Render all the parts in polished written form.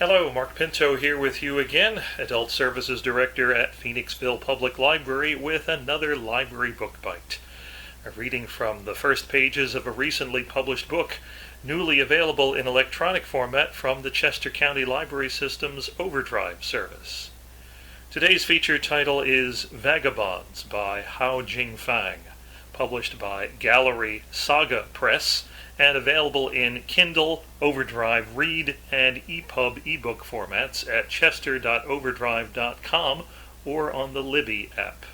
Hello, Mark Pinto here with you again, Adult Services Director at Phoenixville Public Library with another Library Book Byte. A reading from the first pages of a recently published book, newly available in electronic format from the Chester County Library System's Overdrive service. Today's featured title is Vagabonds by Hao Jingfang, published by Gallery Saga Press, and available in Kindle, Overdrive Read, and EPUB ebook formats at chester.overdrive.com or on the Libby app.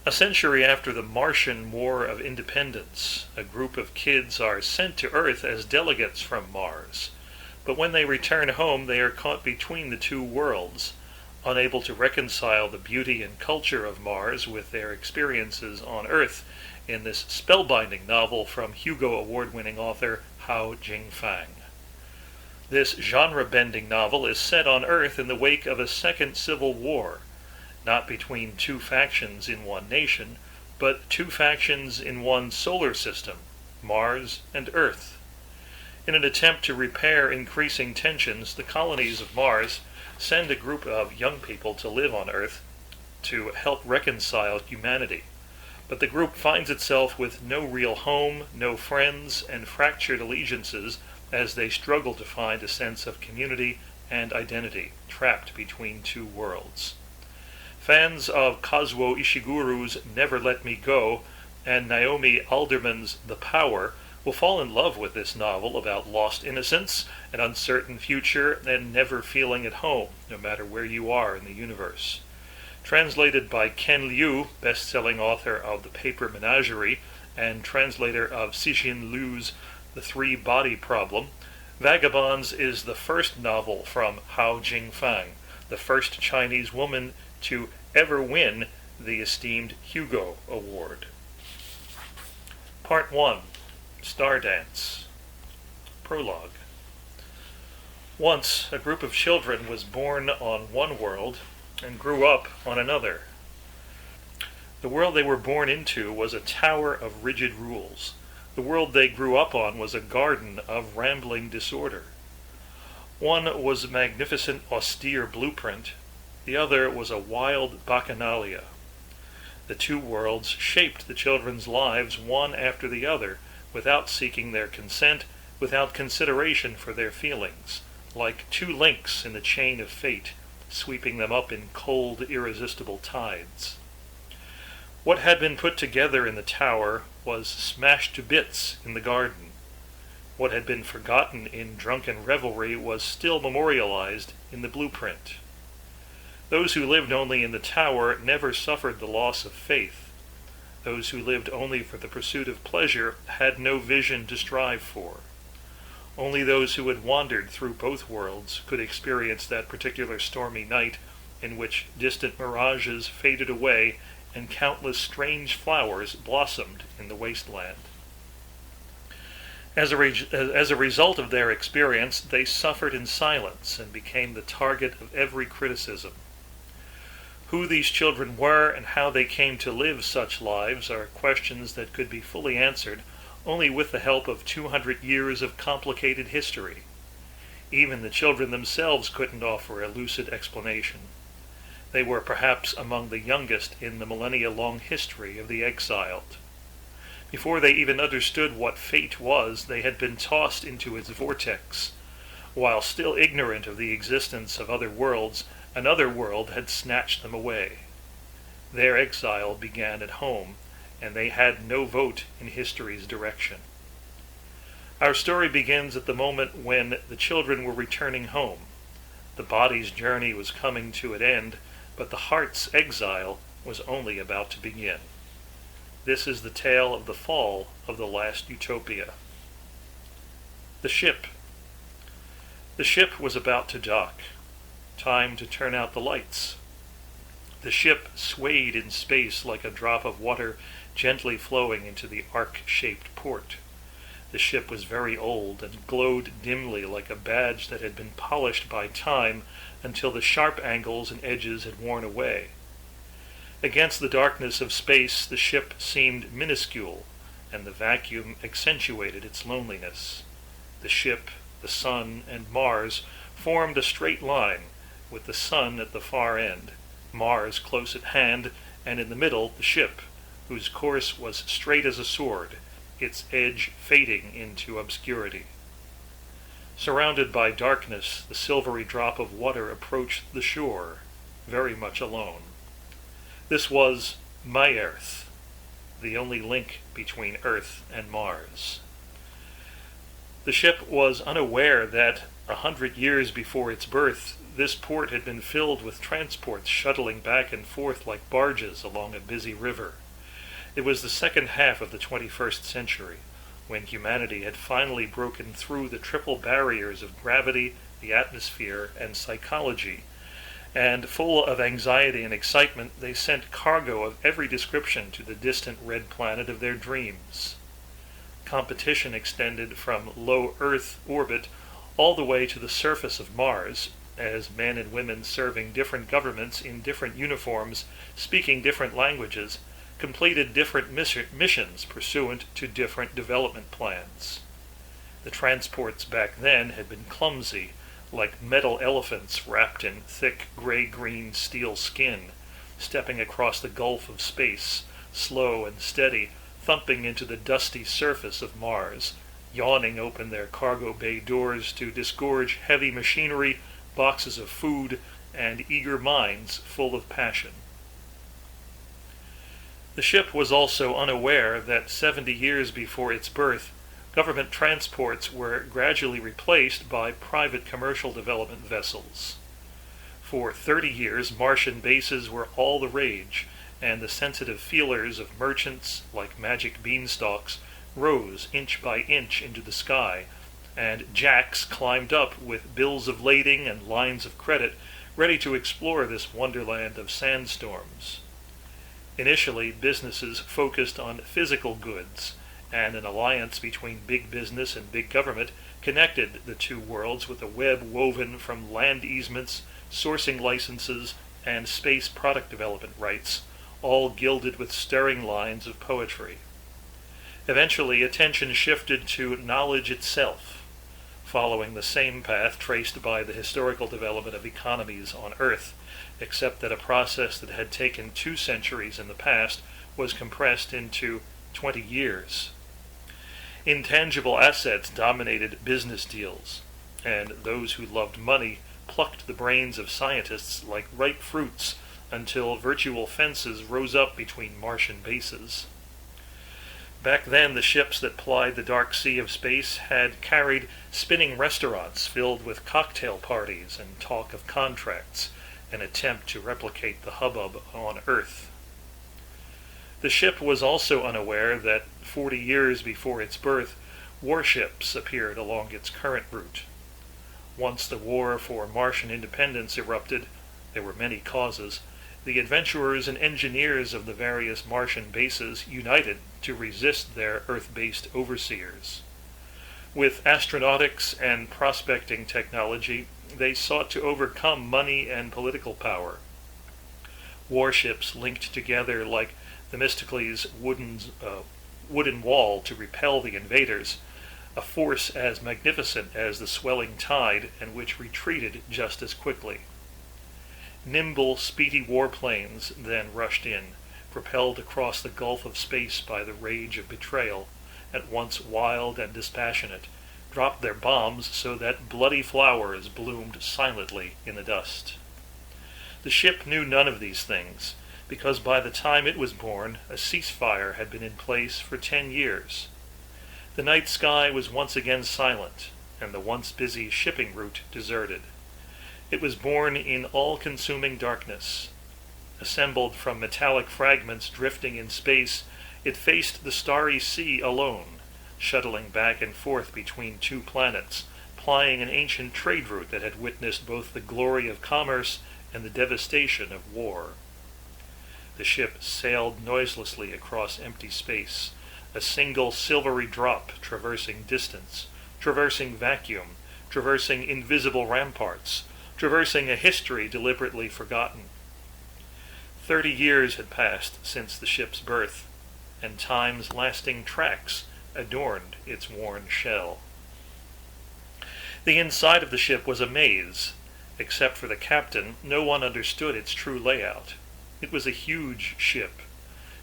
A century after the Martian War of Independence, a group of kids are sent to Earth as delegates from Mars. But when they return home, they are caught between the two worlds, unable to reconcile the beauty and culture of Mars with their experiences on Earth, in this spellbinding novel from Hugo Award-winning author Hao Jingfang. This genre-bending novel is set on Earth in the wake of a second civil war, not between two factions in one nation, but two factions in one solar system, Mars and Earth. In an attempt to repair increasing tensions, the colonies of Mars send a group of young people to live on Earth to help reconcile humanity. But the group finds itself with no real home, no friends, and fractured allegiances as they struggle to find a sense of community and identity, trapped between two worlds. Fans of Kazuo Ishiguro's Never Let Me Go and Naomi Alderman's The Power will fall in love with this novel about lost innocence, an uncertain future, and never feeling at home, no matter where you are in the universe. Translated by Ken Liu, best-selling author of The Paper Menagerie and translator of Cixin Liu's The Three-Body Problem, Vagabonds is the first novel from Hao Jingfang, the first Chinese woman to ever win the esteemed Hugo Award. Part 1. Star Dance. Prologue. Once, a group of children was born on one world and grew up on another. The world they were born into was a tower of rigid rules. The world they grew up on was a garden of rambling disorder. One was a magnificent, austere blueprint. The other was a wild bacchanalia. The two worlds shaped the children's lives one after the other, without seeking their consent, without consideration for their feelings, like two links in the chain of fate, sweeping them up in cold, irresistible tides. What had been put together in the tower was smashed to bits in the garden. What had been forgotten in drunken revelry was still memorialized in the blueprint. Those who lived only in the tower never suffered the loss of faith. Those who lived only for the pursuit of pleasure had no vision to strive for. Only those who had wandered through both worlds could experience that particular stormy night in which distant mirages faded away and countless strange flowers blossomed in the wasteland. As a result of their experience, they suffered in silence and became the target of every criticism. Who these children were and how they came to live such lives are questions that could be fully answered only with the help of 200 years of complicated history. Even the children themselves couldn't offer a lucid explanation. They were perhaps among the youngest in the millennia-long history of the exiled. Before they even understood what fate was, they had been tossed into its vortex. While still ignorant of the existence of other worlds, another world had snatched them away. Their exile began at home, and they had no vote in history's direction. Our story begins at the moment when the children were returning home. The body's journey was coming to an end, but the heart's exile was only about to begin. This is the tale of the fall of the last utopia. The ship. The ship was about to dock. Time to turn out the lights. The ship swayed in space like a drop of water gently flowing into the arc-shaped port. The ship was very old and glowed dimly like a badge that had been polished by time until the sharp angles and edges had worn away. Against the darkness of space, the ship seemed minuscule, and the vacuum accentuated its loneliness. The ship the Sun, and Mars formed a straight line, with the Sun at the far end, Mars close at hand, and in the middle the ship, whose course was straight as a sword, its edge fading into obscurity. Surrounded by darkness, the silvery drop of water approached the shore, very much alone. This was my Earth, the only link between Earth and Mars. The ship was unaware that 100 years before its birth, this port had been filled with transports shuttling back and forth like barges along a busy river. It was the second half of the 21st century, when humanity had finally broken through the triple barriers of gravity, the atmosphere, and psychology, and full of anxiety and excitement, they sent cargo of every description to the distant red planet of their dreams. Competition extended from low Earth orbit all the way to the surface of Mars, as men and women serving different governments in different uniforms, speaking different languages, completed different missions pursuant to different development plans. The transports back then had been clumsy, like metal elephants wrapped in thick gray-green steel skin, stepping across the gulf of space, slow and steady, thumping into the dusty surface of Mars, yawning open their cargo bay doors to disgorge heavy machinery, boxes of food, and eager minds full of passion. The ship was also unaware that 70 years before its birth, government transports were gradually replaced by private commercial development vessels. For 30 years, Martian bases were all the rage, and the sensitive feelers of merchants, like magic beanstalks, rose inch by inch into the sky, and jacks climbed up with bills of lading and lines of credit, ready to explore this wonderland of sandstorms. Initially, businesses focused on physical goods, and an alliance between big business and big government connected the two worlds with a web woven from land easements, sourcing licenses, and space product development rights, all gilded with stirring lines of poetry. Eventually, attention shifted to knowledge itself, following the same path traced by the historical development of economies on Earth, except that a process that had taken 2 centuries in the past was compressed into 20 years. Intangible assets dominated business deals, and those who loved money plucked the brains of scientists like ripe fruits until virtual fences rose up between Martian bases. Back then, the ships that plied the dark sea of space had carried spinning restaurants filled with cocktail parties and talk of contracts, an attempt to replicate the hubbub on Earth. The ship was also unaware that 40 years before its birth, warships appeared along its current route. Once the war for Martian independence erupted, there were many causes, the adventurers and engineers of the various Martian bases united to resist their Earth-based overseers. With astronautics and prospecting technology, they sought to overcome money and political power. Warships linked together like Themistocles' wooden wall to repel the invaders, a force as magnificent as the swelling tide and which retreated just as quickly. Nimble, speedy warplanes then rushed in, propelled across the gulf of space by the rage of betrayal, at once wild and dispassionate, dropped their bombs so that bloody flowers bloomed silently in the dust. The ship knew none of these things, because by the time it was born, a ceasefire had been in place for 10 years. The night sky was once again silent, and the once busy shipping route deserted. It was born in all-consuming darkness. Assembled from metallic fragments drifting in space, it faced the starry sea alone, shuttling back and forth between 2 planets, plying an ancient trade route that had witnessed both the glory of commerce and the devastation of war. The ship sailed noiselessly across empty space, a single silvery drop traversing distance, traversing vacuum, traversing invisible ramparts, traversing a history deliberately forgotten. 30 years had passed since the ship's birth, and time's lasting tracks adorned its worn shell. The inside of the ship was a maze. Except for the captain, no one understood its true layout. It was a huge ship.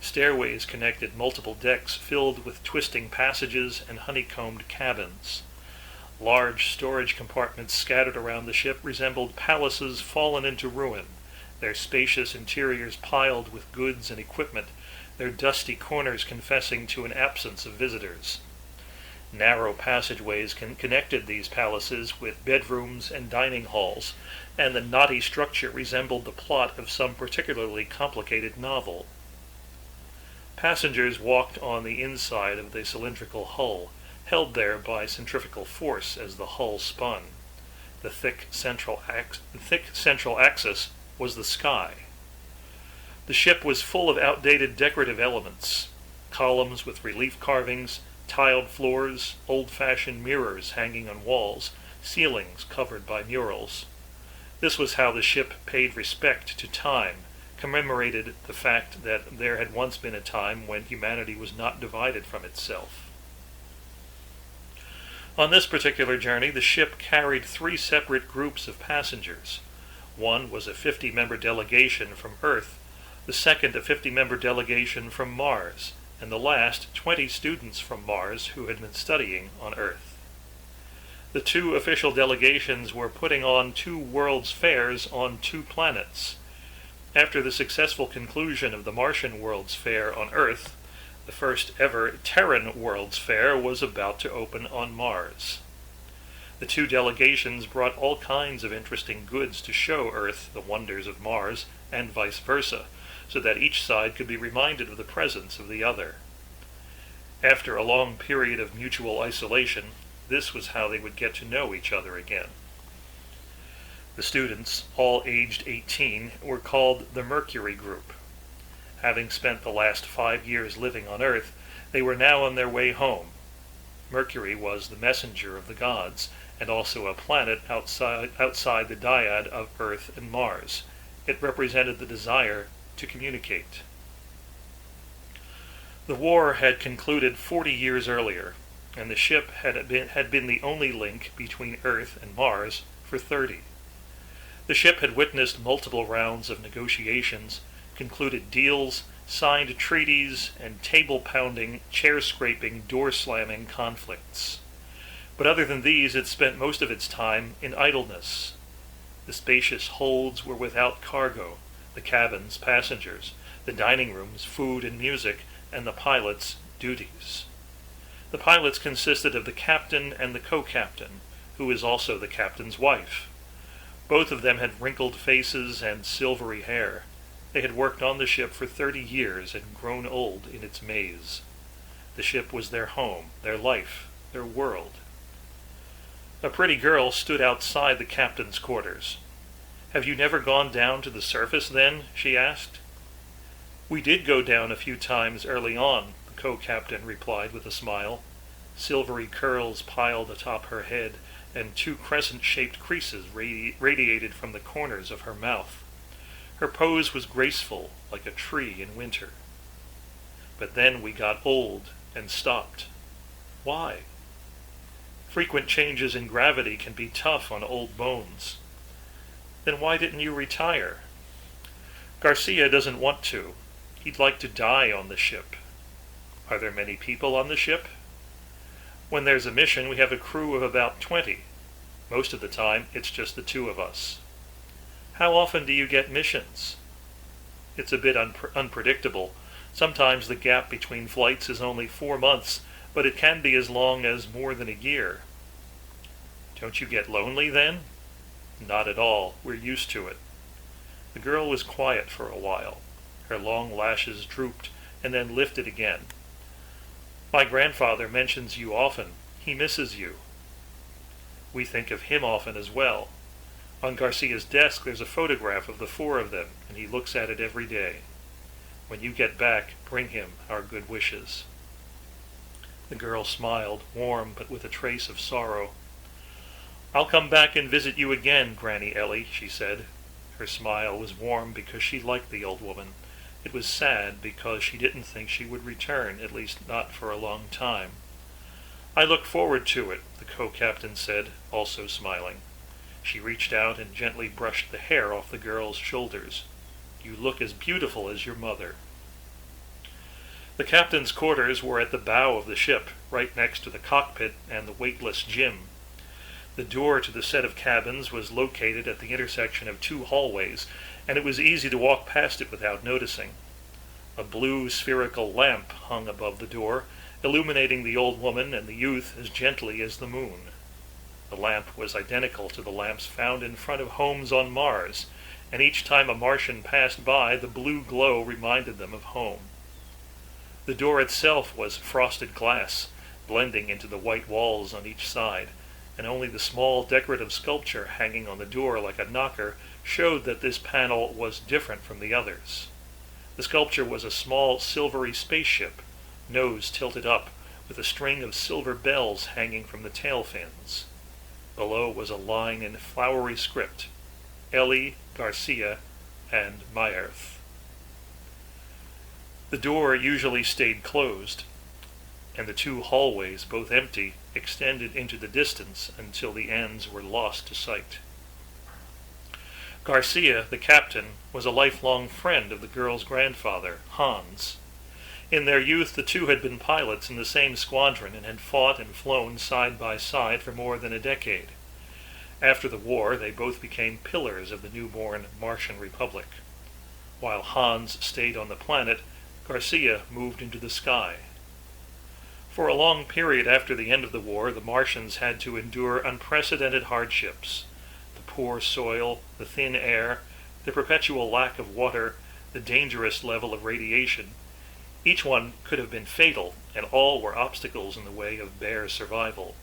Stairways connected multiple decks filled with twisting passages and honeycombed cabins. Large storage compartments scattered around the ship resembled palaces fallen into ruin, their spacious interiors piled with goods and equipment, their dusty corners confessing to an absence of visitors. Narrow passageways connected these palaces with bedrooms and dining halls, and the knotty structure resembled the plot of some particularly complicated novel. Passengers walked on the inside of the cylindrical hull, held there by centrifugal force as the hull spun. The thick central axis was the sky. The ship was full of outdated decorative elements, columns with relief carvings, tiled floors, old-fashioned mirrors hanging on walls, ceilings covered by murals. This was how the ship paid respect to time, commemorated the fact that there had once been a time when humanity was not divided from itself. On this particular journey, the ship carried 3 separate groups of passengers. One was a 50-member delegation from Earth, the second a 50-member delegation from Mars, and the last 20 students from Mars who had been studying on Earth. The 2 official delegations were putting on 2 World's Fairs on 2 planets. After the successful conclusion of the Martian World's Fair on Earth, the first ever Terran World's Fair was about to open on Mars. The 2 delegations brought all kinds of interesting goods to show Earth the wonders of Mars, and vice versa, so that each side could be reminded of the presence of the other. After a long period of mutual isolation, this was how they would get to know each other again. The students, all aged 18, were called the Mercury Group. Having spent the last 5 years living on Earth, they were now on their way home. Mercury was the messenger of the gods, and also a planet outside the dyad of Earth and Mars. It represented the desire to communicate. The war had concluded 40 years earlier, and the ship had been the only link between Earth and Mars for 30. The ship had witnessed multiple rounds of negotiations, concluded deals, signed treaties, and table-pounding, chair-scraping, door-slamming conflicts. But other than these, it spent most of its time in idleness. The spacious holds were without cargo, the cabins passengers, the dining rooms food and music, and the pilots duties. The pilots consisted of the captain and the co-captain, who is also the captain's wife. Both of them had wrinkled faces and silvery hair. They had worked on the ship for 30 years and grown old in its maze. The ship was their home, their life, their world. A pretty girl stood outside the captain's quarters. "Have you never gone down to the surface, then?" she asked. "We did go down a few times early on," the co-captain replied with a smile. Silvery curls piled atop her head, and 2 crescent-shaped creases radiated from the corners of her mouth. Her pose was graceful, like a tree in winter. But then we got old and stopped. Why? Frequent changes in gravity can be tough on old bones. Then why didn't you retire? Garcia doesn't want to. He'd like to die on the ship. Are there many people on the ship? When there's a mission, we have a crew of about 20. Most of the time, it's just the 2 of us. How often do you get missions? It's a bit unpredictable. Sometimes the gap between flights is only 4 months, but it can be as long as more than a year. Don't you get lonely then? Not at all. We're used to it. The girl was quiet for a while. Her long lashes drooped and then lifted again. My grandfather mentions you often. He misses you. We think of him often as well. On Garcia's desk there's a photograph of the 4 of them, and he looks at it every day. When you get back, bring him our good wishes. The girl smiled, warm but with a trace of sorrow. I'll come back and visit you again, Granny Ellie, she said. Her smile was warm because she liked the old woman. It was sad because she didn't think she would return, at least not for a long time. I look forward to it, the co-captain said, also smiling. She reached out and gently brushed the hair off the girl's shoulders. "You look as beautiful as your mother." The captain's quarters were at the bow of the ship, right next to the cockpit and the weightless gym. The door to the set of cabins was located at the intersection of two hallways, and it was easy to walk past it without noticing. A blue spherical lamp hung above the door, illuminating the old woman and the youth as gently as the moon. The lamp was identical to the lamps found in front of homes on Mars, and each time a Martian passed by, the blue glow reminded them of home. The door itself was frosted glass, blending into the white walls on each side, and only the small decorative sculpture hanging on the door like a knocker showed that this panel was different from the others. The sculpture was a small silvery spaceship, nose tilted up, with a string of silver bells hanging from the tail fins. Below was a line in flowery script, Ellie, Garcia, and Myerth. The door usually stayed closed, and the two hallways, both empty, extended into the distance until the ends were lost to sight. Garcia, the captain, was a lifelong friend of the girl's grandfather, Hans. In their youth, the two had been pilots in the same squadron and had fought and flown side by side for more than a decade. After the war, they both became pillars of the newborn Martian Republic. While Hans stayed on the planet, Garcia moved into the sky. For a long period after the end of the war, the Martians had to endure unprecedented hardships. The poor soil, the thin air, the perpetual lack of water, the dangerous level of radiation. Each one could have been fatal, and all were obstacles in the way of bare survival.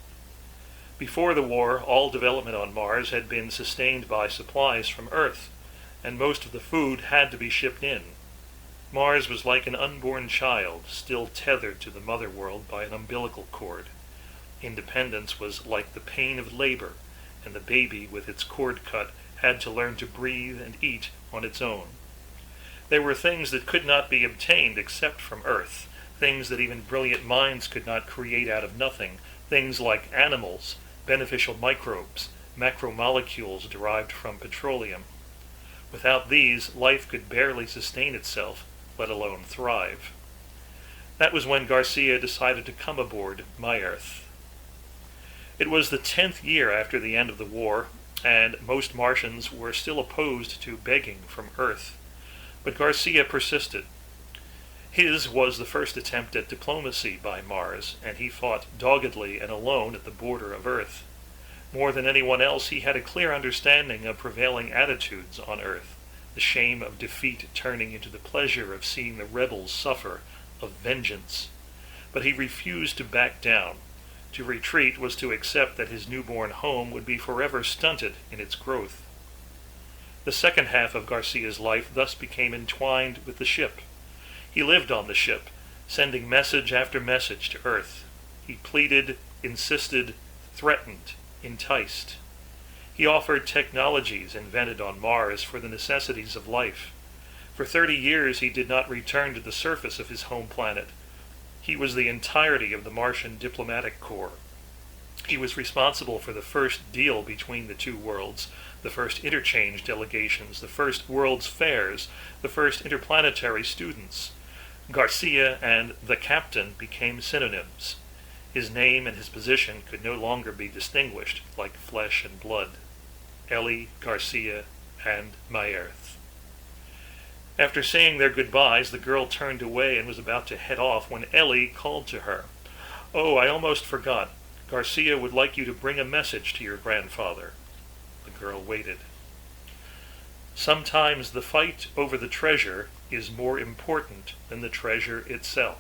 Before the war, all development on Mars had been sustained by supplies from Earth, and most of the food had to be shipped in. Mars was like an unborn child, still tethered to the mother world by an umbilical cord. Independence was like the pain of labor, and the baby with its cord cut had to learn to breathe and eat on its own. There were things that could not be obtained except from Earth, things that even brilliant minds could not create out of nothing, things like animals, beneficial microbes, macromolecules derived from petroleum. Without these, life could barely sustain itself, let alone thrive. That was when Garcia decided to come aboard Myerth. It was the 10th year after the end of the war, and most Martians were still opposed to begging from Earth. But Garcia persisted. His was the first attempt at diplomacy by Mars, and he fought doggedly and alone at the border of Earth. More than anyone else, he had a clear understanding of prevailing attitudes on Earth, the shame of defeat turning into the pleasure of seeing the rebels suffer, of vengeance. But he refused to back down. To retreat was to accept that his newborn home would be forever stunted in its growth. The second half of Garcia's life thus became entwined with the ship. He lived on the ship, sending message after message to Earth. He pleaded, insisted, threatened, enticed. He offered technologies invented on Mars for the necessities of life. For 30 years he did not return to the surface of his home planet. He was the entirety of the Martian diplomatic corps. He was responsible for the first deal between the two worlds, the first interchange delegations, the first world's fairs, the first interplanetary students. Garcia and the captain became synonyms. His name and his position could no longer be distinguished like flesh and blood. Ellie, Garcia, and Myerth. After saying their goodbyes, the girl turned away and was about to head off when Ellie called to her. "Oh, I almost forgot. Garcia would like you to bring a message to your grandfather." The girl waited. Sometimes the fight over the treasure is more important than the treasure itself.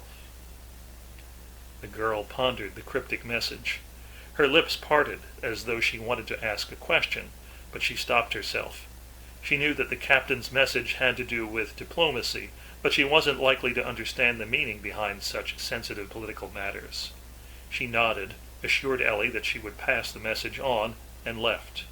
The girl pondered the cryptic message. Her lips parted as though she wanted to ask a question, but she stopped herself. She knew that the captain's message had to do with diplomacy, but she wasn't likely to understand the meaning behind such sensitive political matters. She nodded, assured Ellie that she would pass the message on, and left.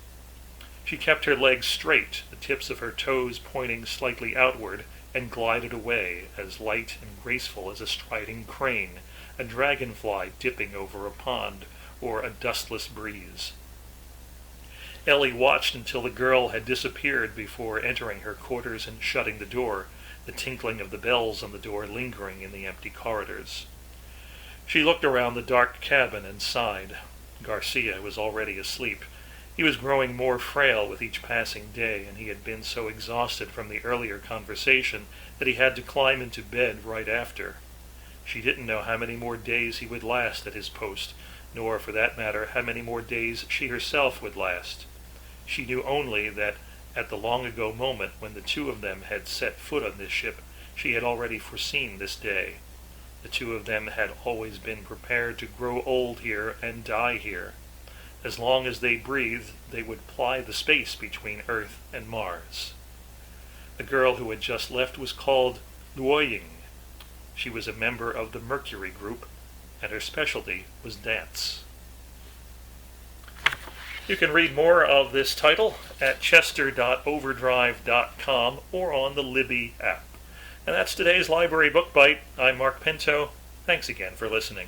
She kept her legs straight, the tips of her toes pointing slightly outward, and glided away, as light and graceful as a striding crane, a dragonfly dipping over a pond, or a dustless breeze. Ellie watched until the girl had disappeared before entering her quarters and shutting the door, the tinkling of the bells on the door lingering in the empty corridors. She looked around the dark cabin and sighed. Garcia was already asleep. He was growing more frail with each passing day, and he had been so exhausted from the earlier conversation that he had to climb into bed right after. She didn't know how many more days he would last at his post, nor, for that matter, how many more days she herself would last. She knew only that at the long-ago moment when the two of them had set foot on this ship, she had already foreseen this day. The two of them had always been prepared to grow old here and die here. As long as they breathed, they would ply the space between Earth and Mars. The girl who had just left was called Luoying. She was a member of the Mercury group, and her specialty was dance. You can read more of this title at chester.overdrive.com or on the Libby app. And that's today's Library Book Bite. I'm Mark Pinto. Thanks again for listening.